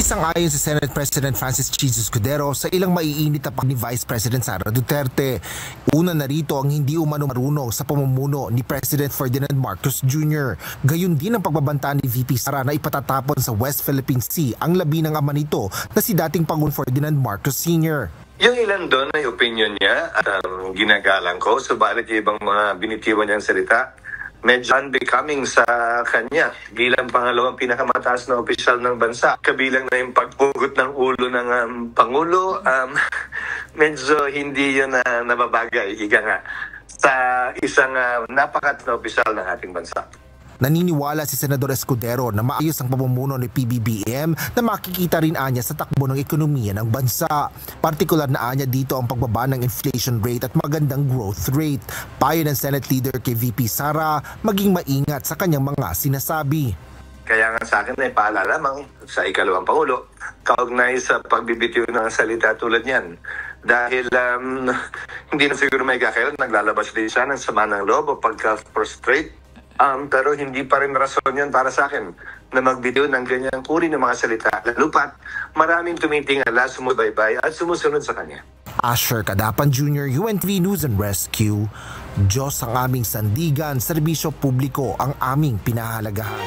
Sang-ayon si Senate President Francis Jesus Escudero sa ilang maiinit na ni Vice President Sara Duterte. Una na rito ang hindi umano marunong sa pamumuno ni President Ferdinand Marcos Jr. Gayon din ang pagbabanta ni VP Sara na ipatatapon sa West Philippine Sea ang labi ng ama nito na si dating Pangulong Ferdinand Marcos Sr. Yung ilan doon ay opinion niya at ginagalang ko, subalit yung ibang mga binitiwan niyang salita, medyo unbecoming sa kanya bilang pangalawang pinakamataas na opisyal ng bansa. Kabilang na yung pagpugot ng ulo ng Pangulo, medyo hindi yun nababagay, higa nga, sa isang napakat na opisyal ng ating bansa. Naniniwala si Senador Escudero na maayos ang pamumuno ni PBBM na makikita rin anya sa takbo ng ekonomiya ng bansa. Partikular na anya dito ang pagbaba ng inflation rate at magandang growth rate. Payo ng Senate Leader kay VP Sara maging maingat sa kanyang mga sinasabi. Kaya nga sa akin ay paalala lamang sa ikalawang Pangulo, kaugnay sa pagbibitiw ng salita tulad niyan. Dahil hindi na siguro may kakailan, naglalabas din siya ng sama ng loob o pagka-frustrate. Pero hindi pa rin rason yan para sa akin na magbitiw ng ganyang uri ng mga salita. Lalo pat maraming tumitingala, sumubaybay at sumusunod sa kanya. Asher Cadapan Jr., UNTV News and Rescue. Diyos ang aming sandigan, serbisyo publiko ang aming pinahalagahan.